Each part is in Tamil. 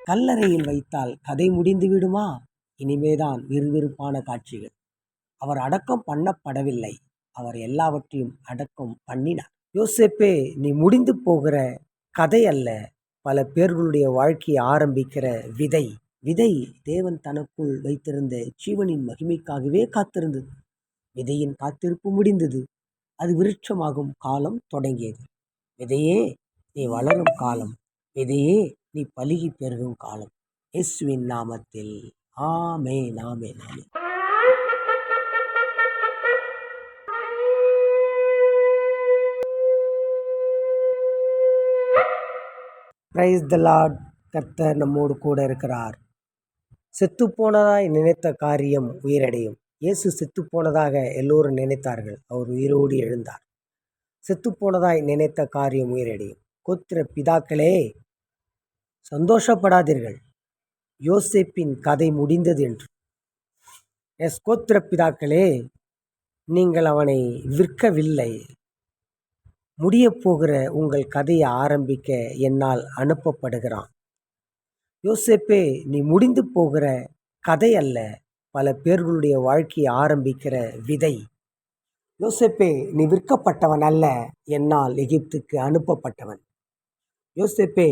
கல்லறையில் வைத்தால் கதை முடிந்து விடுமா? இனிமேதான் விறுவிறுப்பான காட்சிகள். அவர் அடக்கம் பண்ணப்படவில்லை, அவர் எல்லாவற்றையும் அடக்கம் பண்ணினார். யோசேப்பே, நீ முடிந்து போகிற கதை அல்ல, பல பேர்களுடைய வாழ்க்கையை ஆரம்பிக்கிற விதை. விதை தேவன் தனக்குள் வைத்திருந்த ஜீவனின் மகிமைக்காகவே காத்திருந்தது. விதையின் காத்திருப்பு முடிந்தது. அது விருட்சமாகும் காலம் தொடங்கியது. விதையே, நீ வளரும் காலம். விதையே, நீ பலுகி பெருகும் காலம். இயேசுவின் நாமத்தில் ஆமென், ஆமென், ஆமென். Praise the Lord. கர்த்தர் நம்மோடு கூட இருக்கிறார். செத்துப்போனதாய் நினைத்த காரியம் உயிரடையும். இயேசு செத்துப்போனதாக எல்லோரும் நினைத்தார்கள். அவர் உயிரோடு எழுந்தார். செத்துப்போனதாய் நினைத்த காரியம் உயிரடையும். கோத்திர பிதாக்களே, சந்தோஷப்படாதீர்கள், யோசேப்பின் கதை முடிந்தது என்று. கோத்திர பிதாக்களே, நீங்கள் அவனை விற்கவில்லை. முடிய போகிற உங்கள் கதையை ஆரம்பிக்க என்னால் அனுப்பப்படுகிறான். யோசேப்பே, நீ முடிந்து போகிற கதை அல்ல, பல பேர்களுடைய வாழ்க்கையை ஆரம்பிக்கிற விதை. யோசேப்பே, நீ விற்கப்பட்டவன் அல்ல, என்னால் எகிப்துக்கு அனுப்பப்பட்டவன். யோசேப்பே,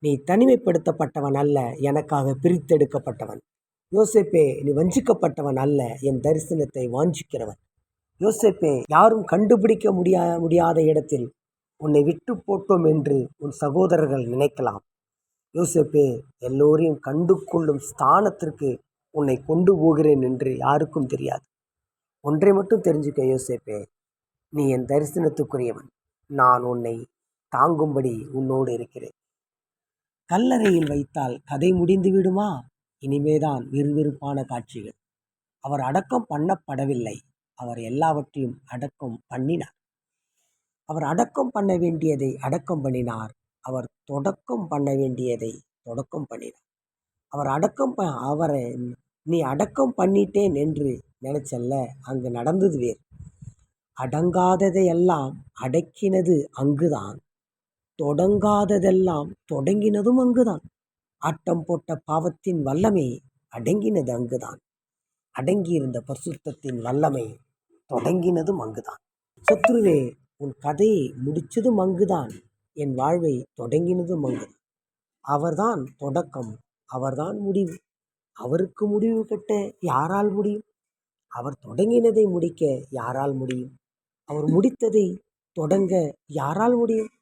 நீ தனிமைப்படுத்தப்பட்டவன் அல்ல, எனக்காக பிரித்தெடுக்கப்பட்டவன். யோசேப்பே, நீ வஞ்சிக்கப்பட்டவன் அல்ல, என் தரிசனத்தை வாஞ்சிக்கிறவன். யோசேப்பே, யாரும் கண்டுபிடிக்க முடியாத இடத்தில் உன்னை விட்டு போட்டோம் என்று உன் சகோதரர்கள் நினைக்கலாம். யோசேப்பே, எல்லோரையும் கண்டு கொள்ளும் ஸ்தானத்திற்கு உன்னை கொண்டு போகிறேன் என்று யாருக்கும் தெரியாது. ஒன்றை மட்டும் தெரிஞ்சுக்க யோசேப்பே, நீ என் தரிசனத்துக்குரியவன். நான் உன்னை தாங்கும்படி உன்னோடு இருக்கிறேன். கல்லறையில் வைத்தால் கதை முடிந்து விடுமா? இனிமேதான் விறுவிறுப்பான காட்சிகள். அவர் அடக்கம் பண்ணப்படவில்லை, அவர் எல்லாவற்றையும் அடக்கம் பண்ணினார். அவர் அடக்கம் பண்ண வேண்டியதை அடக்கம் பண்ணினார். அவர் தொடக்கம் பண்ண வேண்டியதை தொடக்கம் பண்ணினார். அவரை நீ அடக்கம் பண்ணிட்டேன் என்று நினைச்சல்ல, அங்கு நடந்தது வேறு. அடங்காததையெல்லாம் அடக்கினது அங்குதான், தொடங்காததெல்லாம் தொடங்கினதும் அங்குதான். ஆட்டம் போட்ட பாவத்தின் வல்லமை அடங்கினது அங்குதான். அடங்கியிருந்த பரிசுத்தத்தின் வல்லமை தொடங்கினதும் அங்குதான். சத்துருவே, உன் கதையை முடிச்சதும் அங்குதான். என் வாழ்வை தொடங்கினதும் அங்குதான். அவர்தான் தொடக்கம், அவர்தான் முடிவு. அவருக்கு முடிவு கட்ட யாரால் முடியும்? அவர் தொடங்கினதை முடிக்க யாரால் முடியும்? அவர் முடித்ததை தொடங்க யாரால் முடியும்?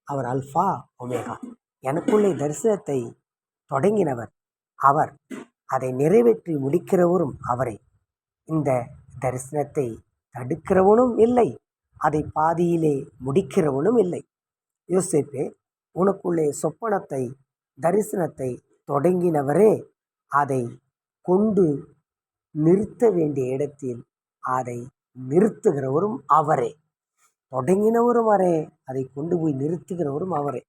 அவர் அல்ஃபா ஒமேகா. எனக்குள்ளே தரிசனத்தை தொடங்கினவர் அவர், அதை நிறைவேற்றி முடிக்கிறவரும் அவரே. இந்த தரிசனத்தை தடுக்கிறவனும் இல்லை, அதை பாதியிலே முடிக்கிறவனும் இல்லை. யோசேப்பே, உனக்குள்ளே சொப்பனத்தை தரிசனத்தை தொடங்கினவரே, அதை கொண்டு நிறுத்த வேண்டிய இடத்தில் அதை நிறுத்துகிறவரும் அவரே. தொடங்கினவரும் அவரே, அதை கொண்டு போய் நிறுத்துகிறவரும் அவரே.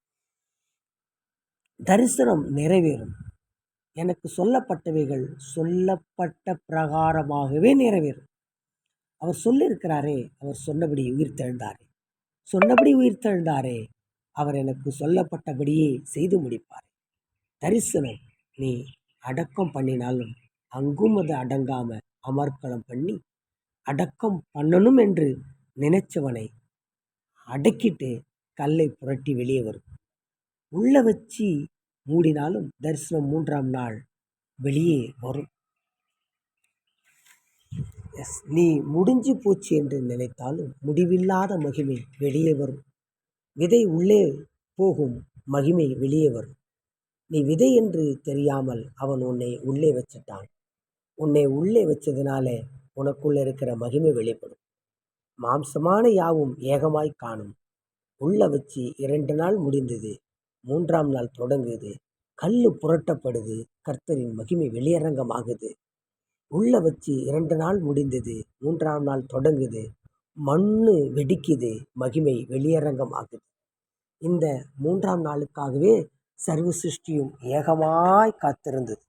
தரிசனம் நிறைவேறும். எனக்கு சொல்லப்பட்டவைகள் சொல்லப்பட்ட பிரகாரமாகவே நிறைவேறும். அவர் சொல்லியிருக்கிறாரே, அவர் சொன்னபடி உயிர்த்தெழுந்தாரே, அவர் எனக்கு சொல்லப்பட்டபடியே செய்து முடிப்பார். தரிசனம் நீ அடக்கம் பண்ணினாலும் அங்கும் அது அடங்காம அமர்க்களம் பண்ணி அடக்கம் பண்ணணும் என்று நினைச்சவனை அடக்கிட்டு கல்லை புரட்டி வெளியே வரும். உள்ள வச்சு மூடினாலும் தரிசனம் 3ஆம் நாள் வெளியே வரும். நீ முடிஞ்சு போச்சு என்று நினைத்தாலும் முடிவில்லாத மகிமை வெளியே வரும். விதை உள்ளே போகும், மகிமை வெளியே வரும். நீ விதை என்று தெரியாமல் அவன் உன்னை உள்ளே வச்சிட்டான். உன்னை உள்ளே வச்சதுனால உனக்குள்ள இருக்கிற மகிமை வெளிப்படும். மாம்சமான யாவும் ஏகமாய் காணும். உள்ள வச்சு 2 நாள் முடிந்தது, 3ஆம் நாள் தொடங்குது. கல்லு புரட்டப்படுது, கர்த்தரின் மகிமை வெளியரங்கமாகுது. உள்ள வச்சு 2 நாள் முடிந்தது, 3ஆம் நாள் தொடங்குது. மண்ணு வெடிக்குது, மகிமை வெளியரங்கம் ஆகுது. இந்த 3ஆம் நாளுக்காகவே சர்வ சிருஷ்டியும் ஏகமாய் காத்திருந்தது.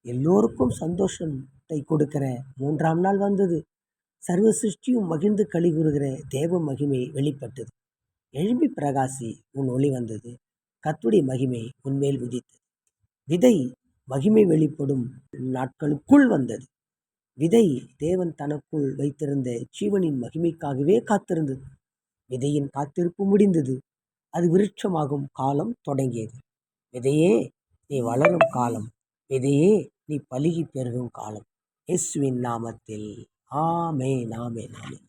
எல்லோருக்கும் சந்தோஷத்தை கொடுக்கிற 3ஆம் நாள் வந்தது. சர்வ சிருஷ்டியும் மகிழ்ந்து களிகூறுகிற தேவ மகிமை வெளிப்பட்டது. எழும்பி பிரகாசி, உன் ஒளி வந்தது. கர்த்தருடைய மகிமை உன்மேல் உதித்தது. விதை மகிமை வெளிப்படும் நாட்களுக்குள் வந்தது. விதை தேவன் தனக்குள் வைத்திருந்த ஜீவனின் மகிமைக்காகவே காத்திருந்தது. விதையின் காத்திருப்பு முடிந்தது. அது விருட்சமாகும் காலம் தொடங்கியது. விதையே, நீ வளரும் காலம். விதையே, நீ பலுகி பெருகும் காலம். இயேசுவின் நாமத்தில் ஆமென், ஆமென், ஆமென்.